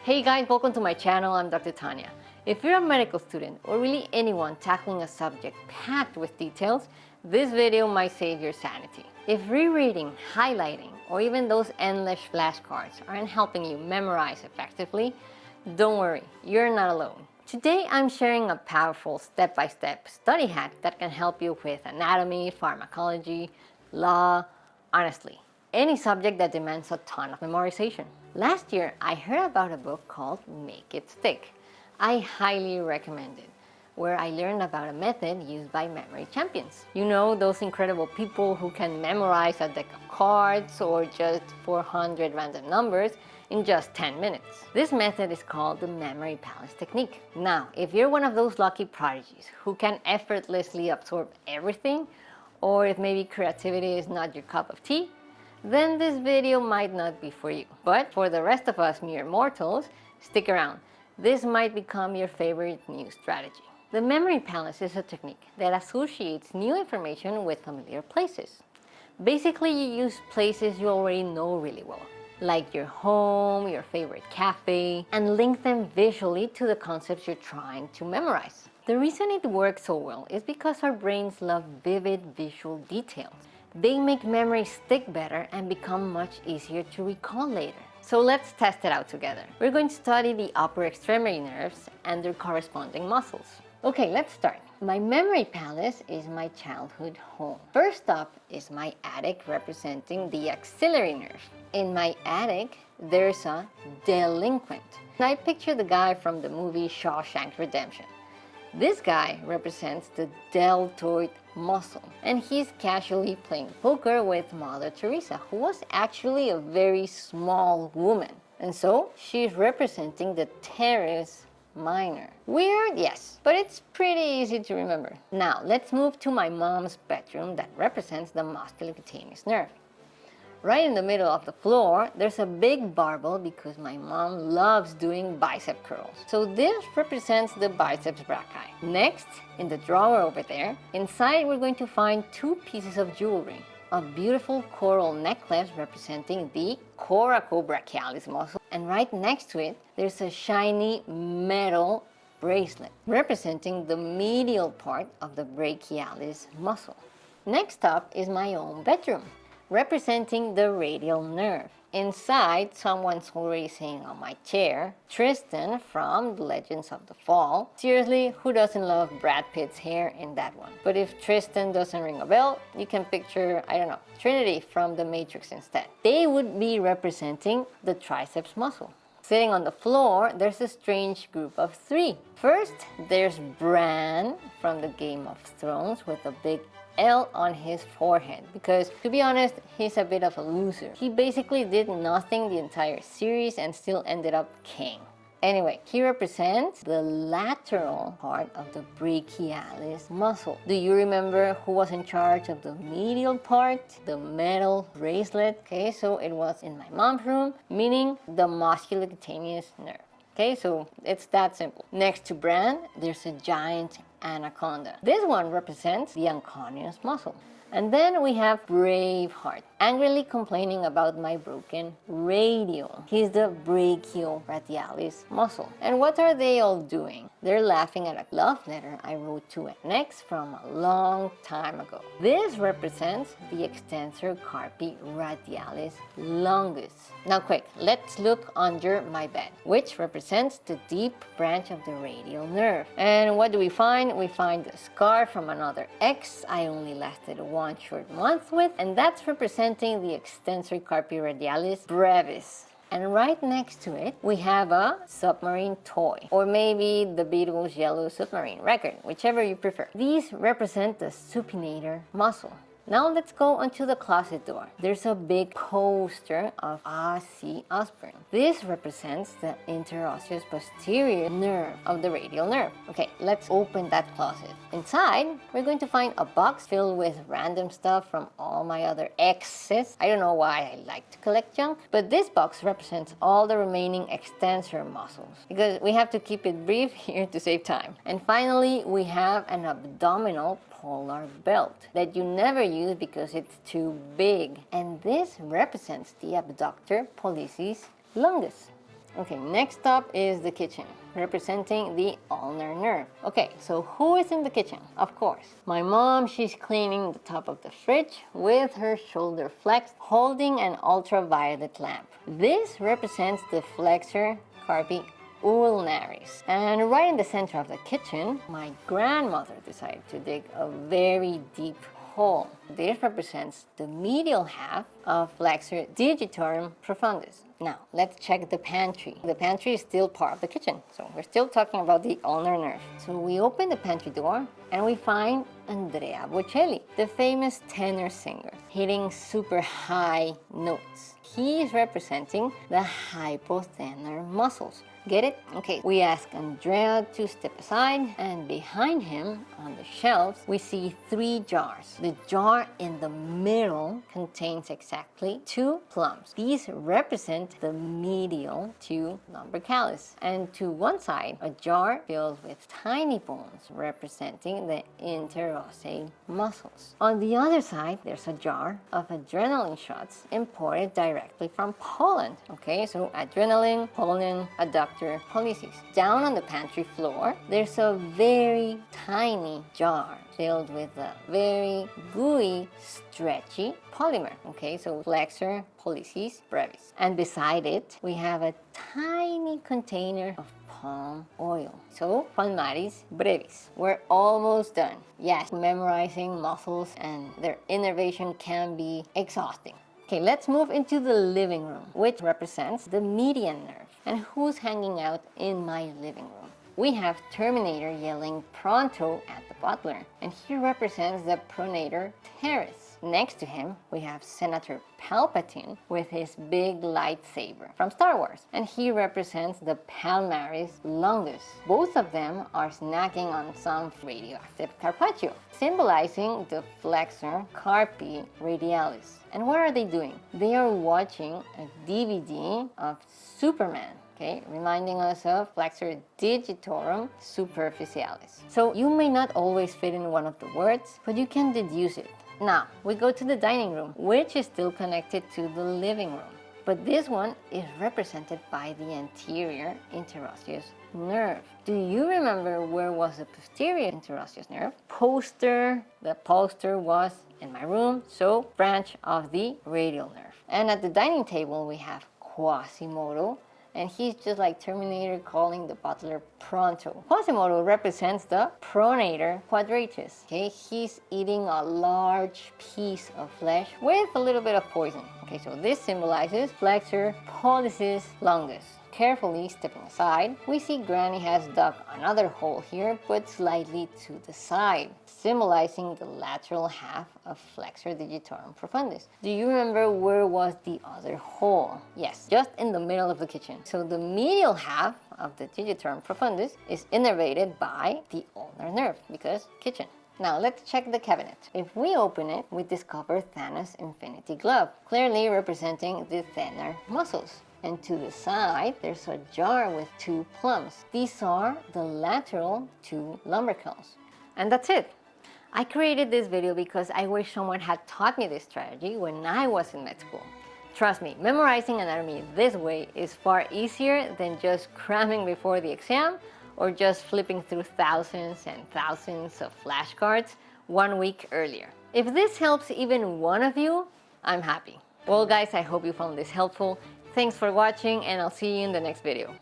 Hey guys, welcome to my channel. I'm Dr. Tania. If you're a medical student or really anyone tackling a subject packed with details, this video might save your sanity. If rereading, highlighting, or even those endless flashcards aren't helping you memorize effectively, don't worry, you're not alone. Today I'm sharing a powerful step-by-step study hack that can help you with anatomy, pharmacology, law, honestly, any subject that demands a ton of memorization. Last year, I heard about a book called Make It Stick. I highly recommend it, where I learned about a method used by memory champions. You know, those incredible people who can memorize a deck of cards or just 400 random numbers in just 10 minutes. This method is called the memory palace technique. Now, if you're one of those lucky prodigies who can effortlessly absorb everything, or if maybe creativity is not your cup of tea, then this video might not be for you. But for the rest of us mere mortals, stick around. This might become your favorite new strategy. The memory palace is a technique that associates new information with familiar places. Basically, you use places you already know really well, like your home, your favorite cafe, and link them visually to the concepts you're trying to memorize. The reason it works so well is because our brains love vivid visual details. They make memory stick better and become much easier to recall later. So let's test it out together. We're going to study the upper extremity nerves and their corresponding muscles. Okay, let's start. My memory palace is my childhood home. First up is my attic, representing the axillary nerve. In my attic, there's a delinquent. I picture the guy from the movie Shawshank Redemption. This guy represents the deltoid muscle, and he's casually playing poker with Mother Teresa, who was actually a very small woman. And so she's representing the teres minor. Weird, yes, but it's pretty easy to remember. Now let's move to my mom's bedroom that represents the musculocutaneous nerve. Right in the middle of the floor, there's a big barbell because my mom loves doing bicep curls. So this represents the biceps brachii. Next, in the drawer over there, inside we're going to find two pieces of jewelry. A beautiful coral necklace representing the coracobrachialis muscle. And right next to it, there's a shiny metal bracelet representing the medial part of the brachialis muscle. Next up is my own bedroom, representing the radial nerve. Inside, someone's already saying on my chair, Tristan from The Legends of the Fall. Seriously, who doesn't love Brad Pitt's hair in that one? But if Tristan doesn't ring a bell, you can picture, I don't know, Trinity from The Matrix instead. They would be representing the triceps muscle. Sitting on the floor, there's a strange group of three. First, there's Bran from the Game of Thrones with a big L on his forehead, because to be honest, he's a bit of a loser. He basically did nothing the entire series and still ended up king. Anyway, he represents the lateral part of the brachialis muscle. Do you remember who was in charge of the medial part? The metal bracelet. Okay, so it was in my mom's room, meaning the musculocutaneous nerve. Okay, so it's that simple. Next to Bran, there's a giant anaconda. This one represents the anconeus muscle. And then we have Braveheart, angrily complaining about my broken radial. He's the brachioradialis muscle. And what are they all doing? They're laughing at a love letter I wrote to an ex from a long time ago. This represents the extensor carpi radialis longus. Now quick, let's look under my bed, which represents the deep branch of the radial nerve. And what do we find? We find a scar from another ex I only lasted one short month with, and that's representing the extensor carpi radialis brevis. And right next to it, we have a submarine toy, or maybe the Beatles' Yellow Submarine record, whichever you prefer. These represent the supinator muscle. Now let's go onto the closet door. There's a big poster of Ozzy Osbourne. This represents the interosseous posterior nerve of the radial nerve. Okay, let's open that closet. Inside, we're going to find a box filled with random stuff from all my other exes. I don't know why I like to collect junk, but this box represents all the remaining extensor muscles, because we have to keep it brief here to save time. And finally, we have an abdominal polar belt that you never use because it's too big. And this represents the abductor pollicis longus. Okay, next up is the kitchen, representing the ulnar nerve. Okay, so who is in the kitchen? Of course, my mom. She's cleaning the top of the fridge with her shoulder flexed, holding an ultraviolet lamp. This represents the flexor carpi ulnaris. And right in the center of the kitchen, my grandmother decided to dig a very deep hole. This represents the medial half of flexor digitorum profundus. Now, let's check the pantry. The pantry is still part of the kitchen, so we're still talking about the ulnar nerve. So we open the pantry door and we find Andrea Bocelli, the famous tenor singer, hitting super high notes. He is representing the hypothenar muscles. Get it? Okay, we ask Andrea to step aside, and behind him on the shelves we see 3 jars. The jar in the middle contains exactly 2 plums. These represent the medial 2 lumbricalis, and to one side a jar filled with tiny bones representing the interosseous muscles. On the other side there's a jar of adrenaline shots imported directly from Poland. Okay, so adrenaline, Poland, adductor, polycis. Down on the pantry floor, there's a very tiny jar filled with a very gooey, stretchy polymer. Okay, so flexor polycis brevis. And beside it, we have a tiny container of palm oil. So, palmaris brevis. We're almost done. Yes, memorizing muscles and their innervation can be exhausting. Okay, let's move into the living room, which represents the median nerve. And who's hanging out in my living room? We have Terminator yelling pronto at the butler, and he represents the pronator teres. Next to him, we have Senator Palpatine with his big lightsaber from Star Wars, and he represents the palmaris longus. Both of them are snacking on some radioactive carpaccio, symbolizing the flexor carpi radialis. And what are they doing? They are watching a DVD of Superman. Okay, reminding us of flexor digitorum superficialis. So you may not always fit in one of the words, but you can deduce it. Now, we go to the dining room, which is still connected to the living room. But this one is represented by the anterior interosseous nerve. Do you remember where was the posterior interosseous nerve? The poster was in my room, so branch of the radial nerve. And at the dining table, we have Quasimodo, and he's just like Terminator calling the butler pronto. Quasimodo represents the pronator quadratus. Okay, he's eating a large piece of flesh with a little bit of poison. Okay, so this symbolizes flexor pollicis longus. Carefully stepping aside, we see Granny has dug another hole here, but slightly to the side, symbolizing the lateral half of flexor digitorum profundus. Do you remember where was the other hole? Yes, just in the middle of the kitchen. So the medial half of the digitorum profundus is innervated by the ulnar nerve, because kitchen. Now let's check the cabinet. If we open it, we discover Thanos' infinity glove, clearly representing the thenar muscles. And to the side, there's a jar with 2 plums. These are the lateral 2 lumbricals. And that's it. I created this video because I wish someone had taught me this strategy when I was in med school. Trust me, memorizing anatomy this way is far easier than just cramming before the exam or just flipping through thousands and thousands of flashcards 1 week earlier. If this helps even one of you, I'm happy. Well guys, I hope you found this helpful. Thanks for watching, and I'll see you in the next video.